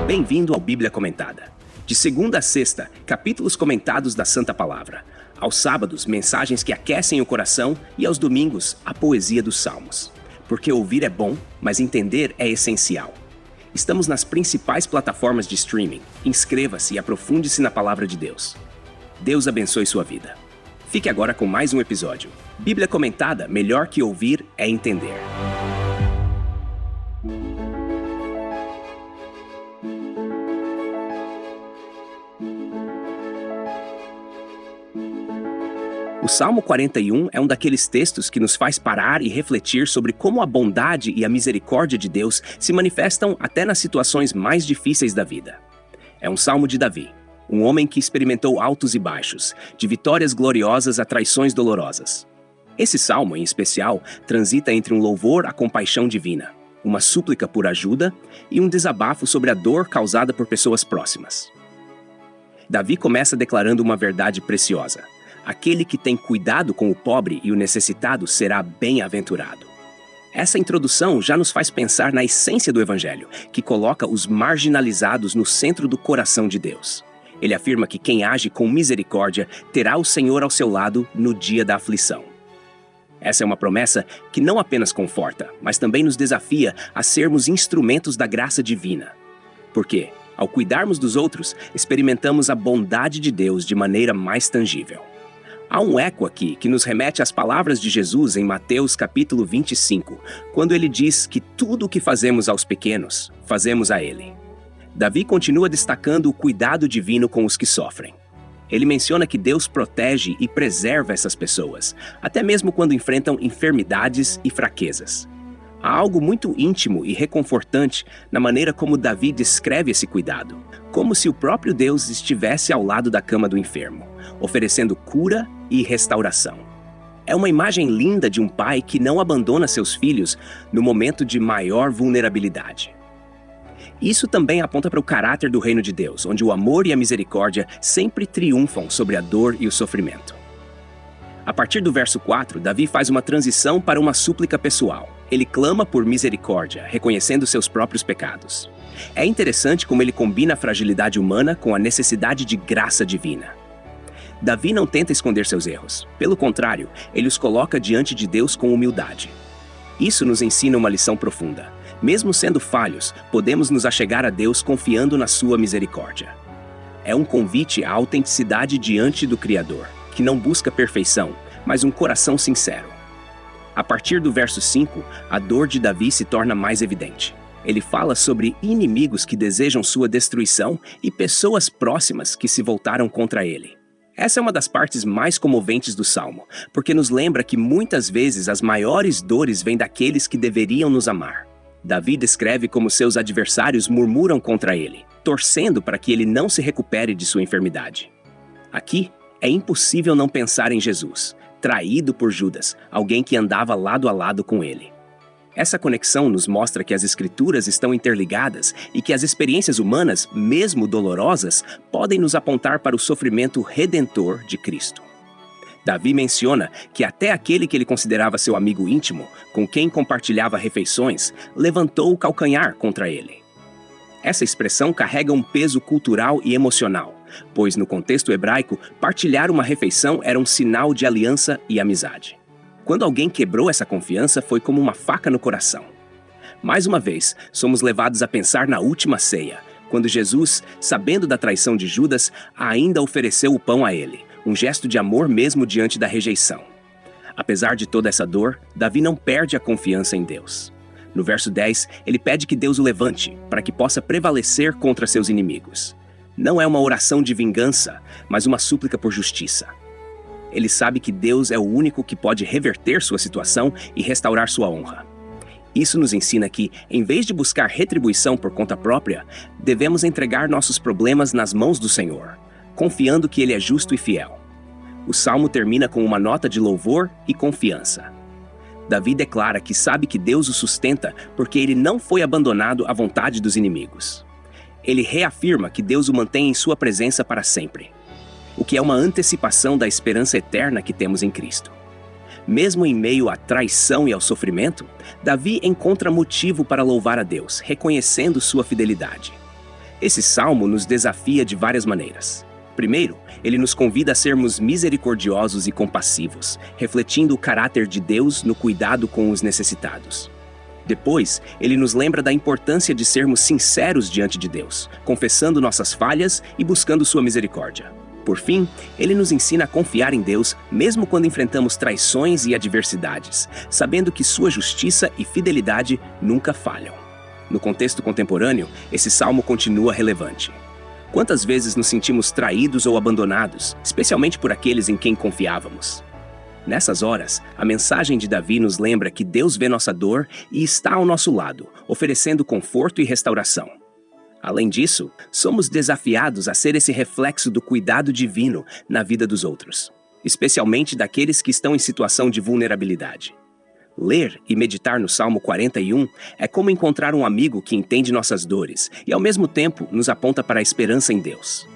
Bem-vindo ao Bíblia Comentada. De segunda a sexta, capítulos comentados da Santa Palavra. Aos sábados, mensagens que aquecem o coração e aos domingos, a poesia dos Salmos. Porque ouvir é bom, mas entender é essencial. Estamos nas principais plataformas de streaming. Inscreva-se e aprofunde-se na Palavra de Deus. Deus abençoe sua vida. Fique agora com mais um episódio. Bíblia Comentada, melhor que ouvir é entender. O Salmo 41 é um daqueles textos que nos faz parar e refletir sobre como a bondade e a misericórdia de Deus se manifestam até nas situações mais difíceis da vida. É um salmo de Davi, um homem que experimentou altos e baixos, de vitórias gloriosas a traições dolorosas. Esse salmo, em especial, transita entre um louvor à compaixão divina, uma súplica por ajuda e um desabafo sobre a dor causada por pessoas próximas. Davi começa declarando uma verdade preciosa. Aquele que tem cuidado com o pobre e o necessitado será bem-aventurado. Essa introdução já nos faz pensar na essência do Evangelho, que coloca os marginalizados no centro do coração de Deus. Ele afirma que quem age com misericórdia terá o Senhor ao seu lado no dia da aflição. Essa é uma promessa que não apenas conforta, mas também nos desafia a sermos instrumentos da graça divina. Porque, ao cuidarmos dos outros, experimentamos a bondade de Deus de maneira mais tangível. Há um eco aqui que nos remete às palavras de Jesus em Mateus capítulo 25, quando ele diz que tudo o que fazemos aos pequenos, fazemos a ele. Davi continua destacando o cuidado divino com os que sofrem. Ele menciona que Deus protege e preserva essas pessoas, até mesmo quando enfrentam enfermidades e fraquezas. Há algo muito íntimo e reconfortante na maneira como Davi descreve esse cuidado, como se o próprio Deus estivesse ao lado da cama do enfermo, oferecendo cura e restauração. É uma imagem linda de um pai que não abandona seus filhos no momento de maior vulnerabilidade. Isso também aponta para o caráter do reino de Deus, onde o amor e a misericórdia sempre triunfam sobre a dor e o sofrimento. A partir do verso 4, Davi faz uma transição para uma súplica pessoal. Ele clama por misericórdia, reconhecendo seus próprios pecados. É interessante como ele combina a fragilidade humana com a necessidade de graça divina. Davi não tenta esconder seus erros. Pelo contrário, ele os coloca diante de Deus com humildade. Isso nos ensina uma lição profunda. Mesmo sendo falhos, podemos nos achegar a Deus confiando na sua misericórdia. É um convite à autenticidade diante do Criador, que não busca perfeição, mas um coração sincero. A partir do verso 5, a dor de Davi se torna mais evidente. Ele fala sobre inimigos que desejam sua destruição e pessoas próximas que se voltaram contra ele. Essa é uma das partes mais comoventes do Salmo, porque nos lembra que muitas vezes as maiores dores vêm daqueles que deveriam nos amar. Davi descreve como seus adversários murmuram contra ele, torcendo para que ele não se recupere de sua enfermidade. Aqui, é impossível não pensar em Jesus, traído por Judas, alguém que andava lado a lado com ele. Essa conexão nos mostra que as Escrituras estão interligadas e que as experiências humanas, mesmo dolorosas, podem nos apontar para o sofrimento redentor de Cristo. Davi menciona que até aquele que ele considerava seu amigo íntimo, com quem compartilhava refeições, levantou o calcanhar contra ele. Essa expressão carrega um peso cultural e emocional, pois no contexto hebraico, partilhar uma refeição era um sinal de aliança e amizade. Quando alguém quebrou essa confiança, foi como uma faca no coração. Mais uma vez, somos levados a pensar na última ceia, quando Jesus, sabendo da traição de Judas, ainda ofereceu o pão a ele, um gesto de amor mesmo diante da rejeição. Apesar de toda essa dor, Davi não perde a confiança em Deus. No verso 10, ele pede que Deus o levante, para que possa prevalecer contra seus inimigos. Não é uma oração de vingança, mas uma súplica por justiça. Ele sabe que Deus é o único que pode reverter sua situação e restaurar sua honra. Isso nos ensina que, em vez de buscar retribuição por conta própria, devemos entregar nossos problemas nas mãos do Senhor, confiando que Ele é justo e fiel. O Salmo termina com uma nota de louvor e confiança. Davi declara que sabe que Deus o sustenta porque ele não foi abandonado à vontade dos inimigos. Ele reafirma que Deus o mantém em sua presença para sempre, o que é uma antecipação da esperança eterna que temos em Cristo. Mesmo em meio à traição e ao sofrimento, Davi encontra motivo para louvar a Deus, reconhecendo sua fidelidade. Esse salmo nos desafia de várias maneiras. Primeiro, ele nos convida a sermos misericordiosos e compassivos, refletindo o caráter de Deus no cuidado com os necessitados. Depois, ele nos lembra da importância de sermos sinceros diante de Deus, confessando nossas falhas e buscando sua misericórdia. Por fim, ele nos ensina a confiar em Deus mesmo quando enfrentamos traições e adversidades, sabendo que sua justiça e fidelidade nunca falham. No contexto contemporâneo, esse salmo continua relevante. Quantas vezes nos sentimos traídos ou abandonados, especialmente por aqueles em quem confiávamos? Nessas horas, a mensagem de Davi nos lembra que Deus vê nossa dor e está ao nosso lado, oferecendo conforto e restauração. Além disso, somos desafiados a ser esse reflexo do cuidado divino na vida dos outros, especialmente daqueles que estão em situação de vulnerabilidade. Ler e meditar no Salmo 41 é como encontrar um amigo que entende nossas dores e, ao mesmo tempo, nos aponta para a esperança em Deus.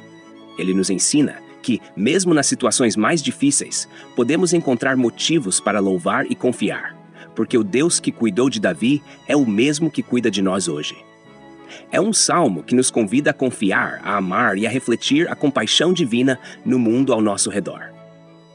Ele nos ensina que, mesmo nas situações mais difíceis, podemos encontrar motivos para louvar e confiar, porque o Deus que cuidou de Davi é o mesmo que cuida de nós hoje. É um salmo que nos convida a confiar, a amar e a refletir a compaixão divina no mundo ao nosso redor.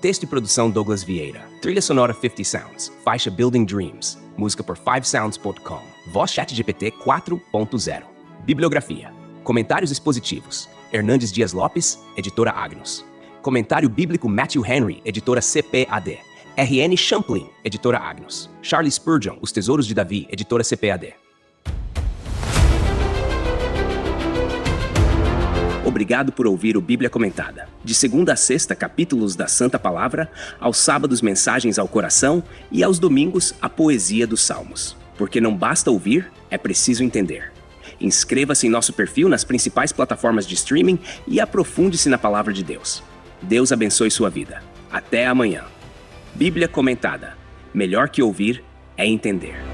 Texto e produção Douglas Vieira. Trilha sonora 50 Sounds. Faixa Building Dreams. Música por 5sounds.com. Voz ChatGPT 4.0. Bibliografia. Comentários expositivos. Hernandes Dias Lopes, editora Agnus. Comentário bíblico Matthew Henry, editora CPAD. R.N. Champlin, editora Agnus. Charles Spurgeon, Os Tesouros de Davi, editora CPAD. Obrigado por ouvir o Bíblia Comentada. De segunda a sexta, capítulos da Santa Palavra, aos sábados, mensagens ao coração e aos domingos, a poesia dos Salmos. Porque não basta ouvir, é preciso entender. Inscreva-se em nosso perfil nas principais plataformas de streaming e aprofunde-se na Palavra de Deus. Deus abençoe sua vida. Até amanhã. Bíblia Comentada. Melhor que ouvir é entender.